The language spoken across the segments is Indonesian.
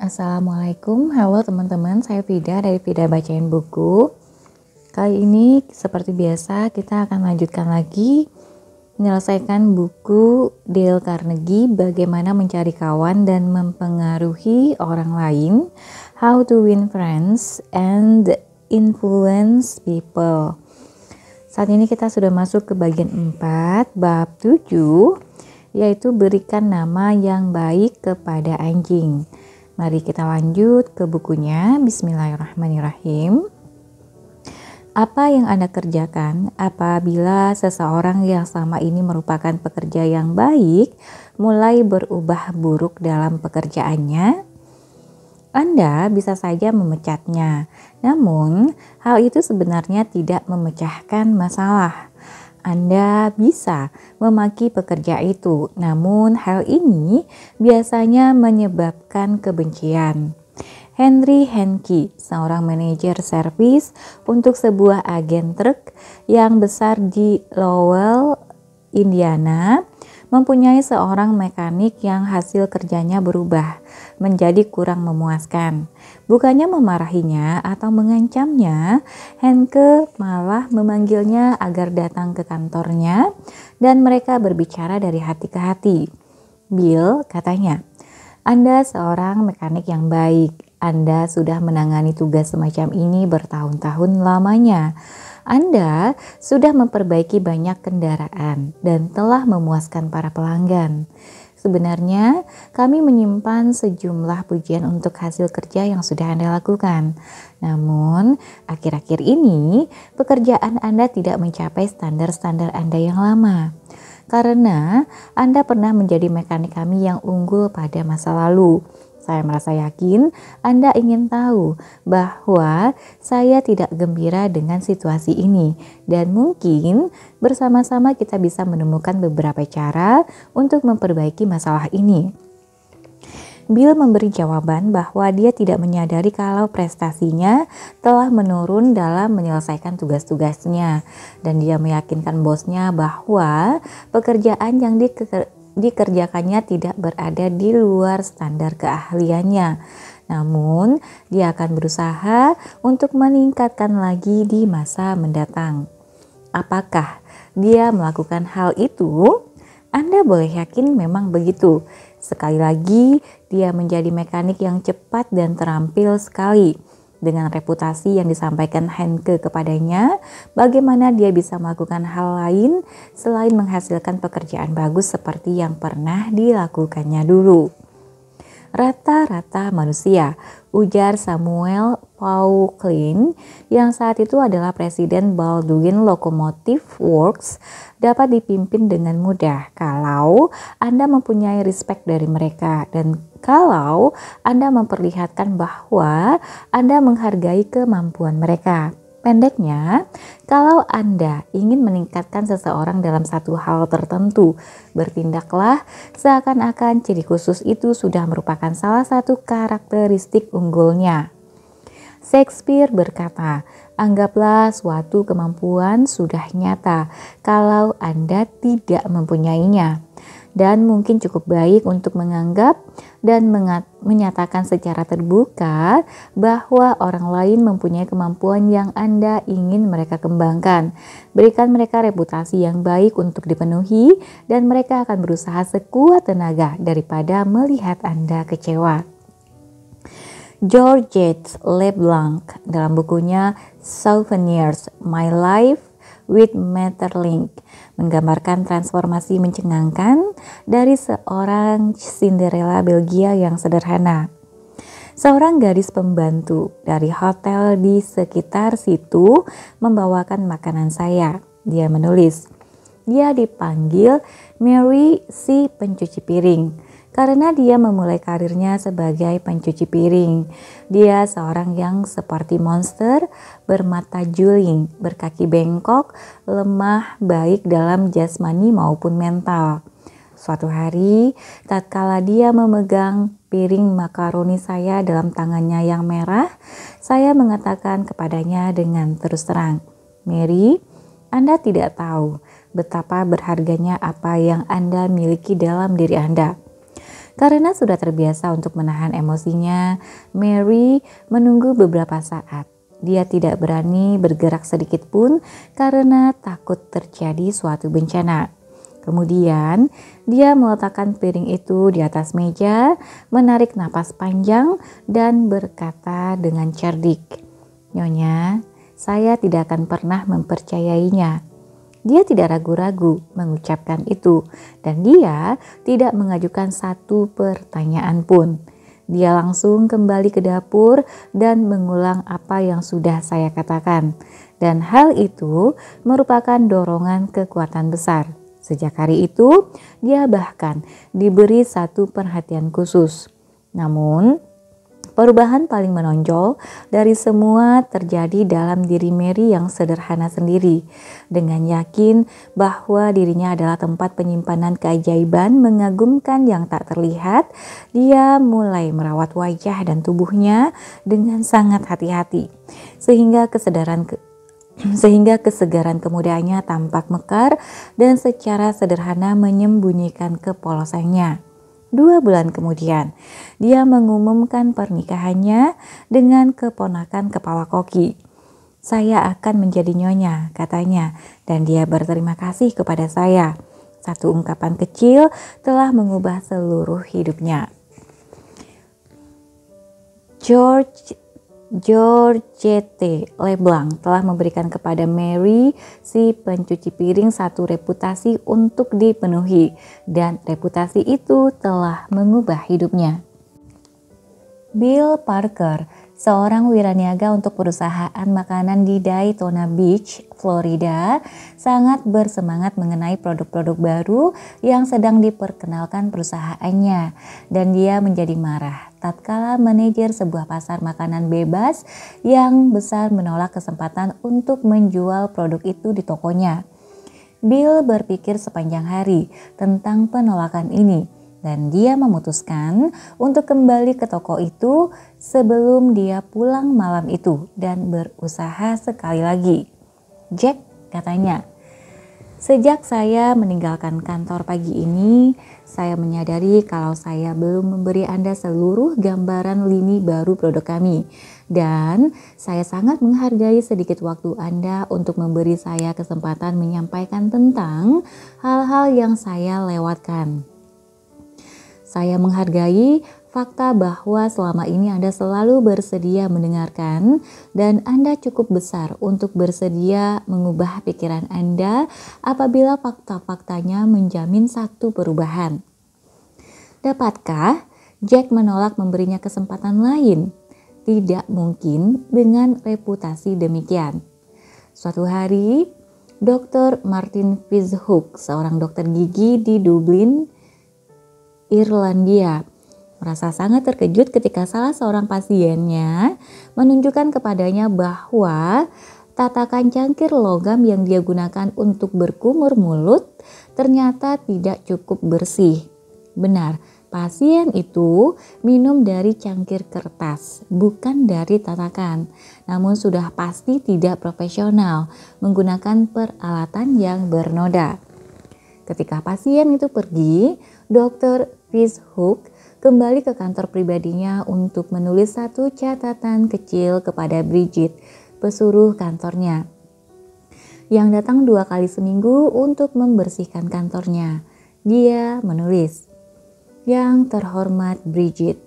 Assalamualaikum, halo teman-teman, saya Vida dari Vida Bacain Buku. Kali ini seperti biasa kita akan lanjutkan lagi menyelesaikan buku Dale Carnegie, Bagaimana Mencari Kawan dan Mempengaruhi Orang Lain, How to Win Friends and Influence People. Saat ini kita sudah masuk ke bagian 4, bab 7, yaitu berikan nama yang baik kepada anjing. Mari kita lanjut ke bukunya. Bismillahirrahmanirrahim. Apa yang Anda kerjakan apabila seseorang yang selama ini merupakan pekerja yang baik mulai berubah buruk dalam pekerjaannya? Anda bisa saja memecatnya, namun hal itu sebenarnya tidak memecahkan masalah. Anda bisa memaki pekerja itu, namun hal ini biasanya menyebabkan kebencian. Henry Henke, seorang manajer servis untuk sebuah agen truk yang besar di Lowell, Indiana, mempunyai seorang mekanik yang hasil kerjanya berubah menjadi kurang memuaskan. Bukannya memarahinya atau mengancamnya, Henke malah memanggilnya agar datang ke kantornya dan mereka berbicara dari hati ke hati. Bill, katanya, Anda seorang mekanik yang baik. Anda sudah menangani tugas semacam ini bertahun-tahun lamanya. Anda sudah memperbaiki banyak kendaraan dan telah memuaskan para pelanggan. Sebenarnya kami menyimpan sejumlah pujian untuk hasil kerja yang sudah Anda lakukan. Namun akhir-akhir ini pekerjaan Anda tidak mencapai standar-standar Anda yang lama. Karena Anda pernah menjadi mekanik kami yang unggul pada masa lalu. Saya merasa yakin Anda ingin tahu bahwa saya tidak gembira dengan situasi ini dan mungkin bersama-sama kita bisa menemukan beberapa cara untuk memperbaiki masalah ini. Bill memberi jawaban bahwa dia tidak menyadari kalau prestasinya telah menurun dalam menyelesaikan tugas-tugasnya dan dia meyakinkan bosnya bahwa pekerjaan yang dikerjakannya tidak berada di luar standar keahliannya. Namun, dia akan berusaha untuk meningkatkan lagi di masa mendatang. Apakah dia melakukan hal itu? Anda boleh yakin memang begitu. Sekali lagi, dia menjadi mekanik yang cepat dan terampil sekali. Dengan reputasi yang disampaikan Henke kepadanya, bagaimana dia bisa melakukan hal lain selain menghasilkan pekerjaan bagus seperti yang pernah dilakukannya dulu. Rata-rata manusia, ujar Samuel Pauklin yang saat itu adalah presiden Baldwin Locomotive Works, dapat dipimpin dengan mudah kalau Anda mempunyai respect dari mereka dan kalau Anda memperlihatkan bahwa Anda menghargai kemampuan mereka. Pendeknya, kalau Anda ingin meningkatkan seseorang dalam satu hal tertentu, bertindaklah seakan-akan ciri khusus itu sudah merupakan salah satu karakteristik unggulnya. Shakespeare berkata, anggaplah suatu kemampuan sudah nyata kalau Anda tidak mempunyainya. Dan mungkin cukup baik untuk menganggap dan menyatakan secara terbuka bahwa orang lain mempunyai kemampuan yang Anda ingin mereka kembangkan. Berikan mereka reputasi yang baik untuk dipenuhi dan mereka akan berusaha sekuat tenaga daripada melihat Anda kecewa. Georgette Leblanc dalam bukunya Souvenirs My Life with Maeterlinck menggambarkan transformasi mencengangkan dari seorang Cinderella Belgia yang sederhana. Seorang gadis pembantu dari hotel di sekitar situ membawakan makanan saya. Dia menulis, dia dipanggil Mary si pencuci piring karena dia memulai karirnya sebagai pencuci piring. Dia seorang yang seperti monster, bermata juling, berkaki bengkok, lemah baik dalam jasmani maupun mental. Suatu hari, tatkala dia memegang piring makaroni saya dalam tangannya yang merah, saya mengatakan kepadanya dengan terus terang, Mary, Anda tidak tahu betapa berharganya apa yang Anda miliki dalam diri Anda. Karena sudah terbiasa untuk menahan emosinya, Mary menunggu beberapa saat. Dia tidak berani bergerak sedikit pun karena takut terjadi suatu bencana. Kemudian dia meletakkan piring itu di atas meja, menarik napas panjang dan berkata dengan cerdik, "Nyonya, saya tidak akan pernah mempercayainya." Dia tidak ragu-ragu mengucapkan itu dan dia tidak mengajukan satu pertanyaan pun. Dia langsung kembali ke dapur dan mengulang apa yang sudah saya katakan. Dan hal itu merupakan dorongan kekuatan besar. Sejak hari itu, dia bahkan diberi satu perhatian khusus. Namun, perubahan paling menonjol dari semua terjadi dalam diri Mary yang sederhana sendiri. Dengan yakin bahwa dirinya adalah tempat penyimpanan keajaiban mengagumkan yang tak terlihat, dia mulai merawat wajah dan tubuhnya dengan sangat hati-hati. Sehingga kesegaran kemudaannya tampak mekar dan secara sederhana menyembunyikan kepolosannya. 2 bulan kemudian, dia mengumumkan pernikahannya dengan keponakan kepala koki. "Saya akan menjadi nyonya," katanya, dan dia berterima kasih kepada saya. Satu ungkapan kecil telah mengubah seluruh hidupnya. Georgette Leblanc telah memberikan kepada Mary, si pencuci piring, satu reputasi untuk dipenuhi, dan reputasi itu telah mengubah hidupnya. Bill Parker, seorang wiraniaga untuk perusahaan makanan di Daytona Beach, Florida, sangat bersemangat mengenai produk-produk baru yang sedang diperkenalkan perusahaannya, dan dia menjadi marah tatkala manajer sebuah pasar makanan bebas yang besar menolak kesempatan untuk menjual produk itu di tokonya. Bill berpikir sepanjang hari tentang penolakan ini, dan dia memutuskan untuk kembali ke toko itu sebelum dia pulang malam itu dan berusaha sekali lagi. "Jack," katanya, "sejak saya meninggalkan kantor pagi ini, saya menyadari kalau saya belum memberi Anda seluruh gambaran lini baru produk kami. Dan saya sangat menghargai sedikit waktu Anda untuk memberi saya kesempatan menyampaikan tentang hal-hal yang saya lewatkan. Saya menghargai fakta bahwa selama ini Anda selalu bersedia mendengarkan dan Anda cukup besar untuk bersedia mengubah pikiran Anda apabila fakta-faktanya menjamin satu perubahan. Dapatkah Jack menolak memberinya kesempatan lain? Tidak mungkin dengan reputasi demikian." Suatu hari, Dr. Martin Fitzhugh, seorang dokter gigi di Dublin, Irlandia, merasa sangat terkejut ketika salah seorang pasiennya menunjukkan kepadanya bahwa tatakan cangkir logam yang dia gunakan untuk berkumur mulut ternyata tidak cukup bersih. Benar, pasien itu minum dari cangkir kertas, bukan dari tatakan, namun sudah pasti tidak profesional menggunakan peralatan yang bernoda. Ketika pasien itu pergi, Dr. Fitzhugh kembali ke kantor pribadinya untuk menulis satu catatan kecil kepada Bridget, pesuruh kantornya, yang datang 2 kali seminggu untuk membersihkan kantornya. Dia menulis, "Yang terhormat Bridget,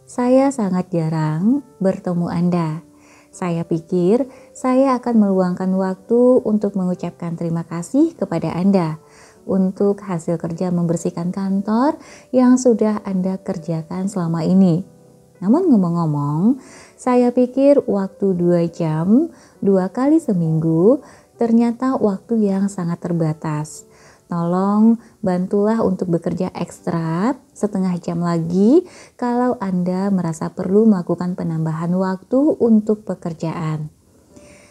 saya sangat jarang bertemu Anda. Saya pikir saya akan meluangkan waktu untuk mengucapkan terima kasih kepada Anda untuk hasil kerja membersihkan kantor yang sudah Anda kerjakan selama ini. Namun ngomong-ngomong, saya pikir waktu 2 jam 2 kali seminggu ternyata waktu yang sangat terbatas. Tolong bantulah untuk bekerja ekstra setengah jam lagi kalau Anda merasa perlu melakukan penambahan waktu untuk pekerjaan.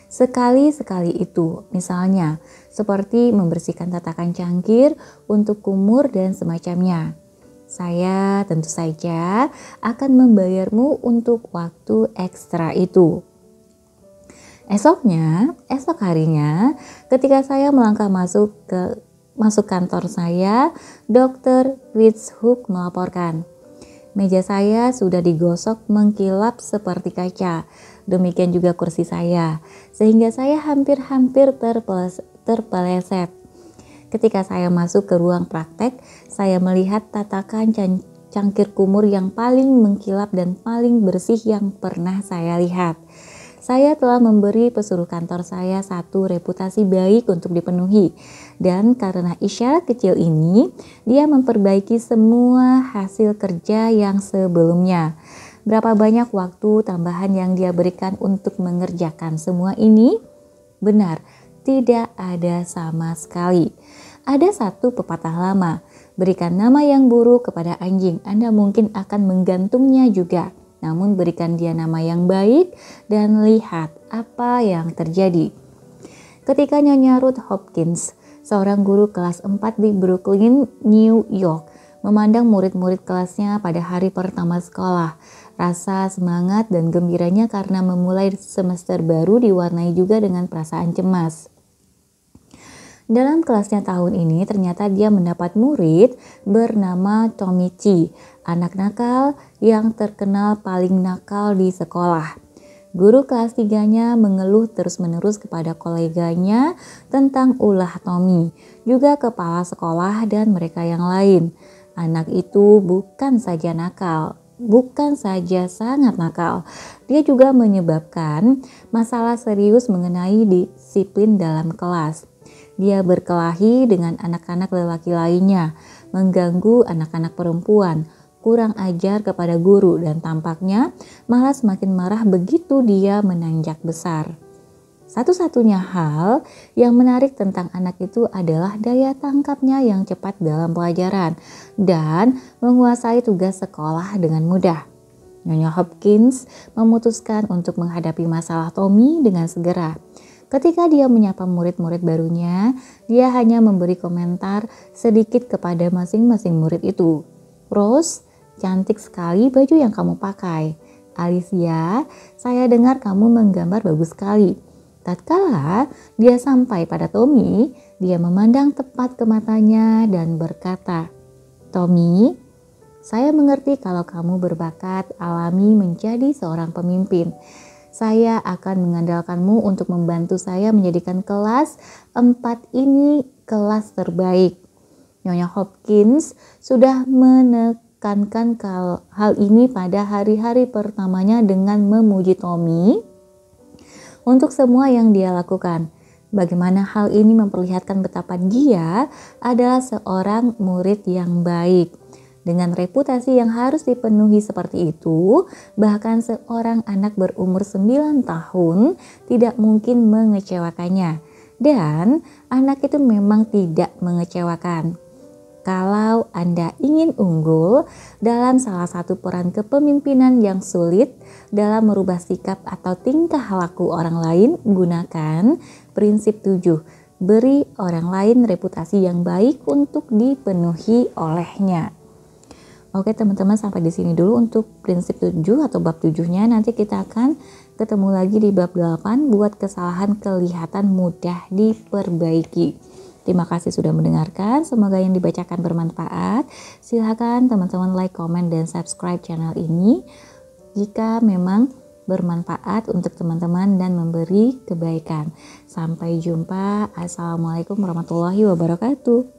Sekali-sekali itu, misalnya seperti membersihkan tatakan cangkir untuk kumur dan semacamnya. Saya tentu saja akan membayarmu untuk waktu ekstra itu." Esok harinya, ketika saya melangkah masuk ke masuk kantor saya, Dr. Witshoek melaporkan. Meja saya sudah digosok mengkilap seperti kaca. Demikian juga kursi saya, sehingga saya hampir-hampir terpeleset. Ketika saya masuk ke ruang praktek, saya melihat tatakan cangkir kumur yang paling mengkilap dan paling bersih yang pernah saya lihat. Saya telah memberi pesuruh kantor saya satu reputasi baik untuk dipenuhi. Dan karena isyarat kecil ini, dia memperbaiki semua hasil kerja yang sebelumnya. Berapa banyak waktu tambahan yang dia berikan untuk mengerjakan semua ini? Benar, tidak ada sama sekali. Ada satu pepatah lama, berikan nama yang buruk kepada anjing, Anda mungkin akan menggantungnya juga. Namun berikan dia nama yang baik dan lihat apa yang terjadi. Ketika Nyonya Ruth Hopkins, seorang guru kelas 4 di Brooklyn, New York, memandang murid-murid kelasnya pada hari pertama sekolah, rasa semangat dan gembiranya karena memulai semester baru diwarnai juga dengan perasaan cemas. Dalam kelasnya tahun ini ternyata dia mendapat murid bernama Tomichi, anak nakal yang terkenal paling nakal di sekolah. Guru kelas 3-nya mengeluh terus-menerus kepada koleganya tentang ulah Tommy, juga kepala sekolah dan mereka yang lain. Anak itu bukan saja nakal, bukan saja sangat nakal, dia juga menyebabkan masalah serius mengenai disiplin dalam kelas. Dia berkelahi dengan anak-anak lelaki lainnya, mengganggu anak-anak perempuan, kurang ajar kepada guru, dan tampaknya malah semakin marah begitu dia menanjak besar. Satu-satunya hal yang menarik tentang anak itu adalah daya tangkapnya yang cepat dalam pelajaran dan menguasai tugas sekolah dengan mudah. Nyonya Hopkins memutuskan untuk menghadapi masalah Tommy dengan segera. Ketika dia menyapa murid-murid barunya, dia hanya memberi komentar sedikit kepada masing-masing murid itu. Rose, cantik sekali baju yang kamu pakai. Alicia, saya dengar kamu menggambar bagus sekali. Tatkala dia sampai pada Tommy, dia memandang tepat ke matanya dan berkata, Tommy, saya mengerti kalau kamu berbakat alami menjadi seorang pemimpin. Saya akan mengandalkanmu untuk membantu saya menjadikan kelas 4 ini kelas terbaik. Nyonya Hopkins sudah menekankan hal ini pada hari-hari pertamanya dengan memuji Tommy untuk semua yang dia lakukan. Bagaimana hal ini memperlihatkan betapa dia adalah seorang murid yang baik. Dengan reputasi yang harus dipenuhi seperti itu, bahkan seorang anak berumur 9 tahun tidak mungkin mengecewakannya. Dan anak itu memang tidak mengecewakan. Kalau Anda ingin unggul dalam salah satu peran kepemimpinan yang sulit dalam merubah sikap atau tingkah laku orang lain, gunakan prinsip 7. Beri orang lain reputasi yang baik untuk dipenuhi olehnya. Oke teman-teman, sampai di sini dulu untuk prinsip 7 atau bab 7-nya. Nanti kita akan ketemu lagi di bab 8, buat kesalahan kelihatan mudah diperbaiki. Terima kasih sudah mendengarkan, semoga yang dibacakan bermanfaat. Silakan teman-teman like, komen, dan subscribe channel ini jika memang bermanfaat untuk teman-teman dan memberi kebaikan. Sampai jumpa. Assalamualaikum warahmatullahi wabarakatuh.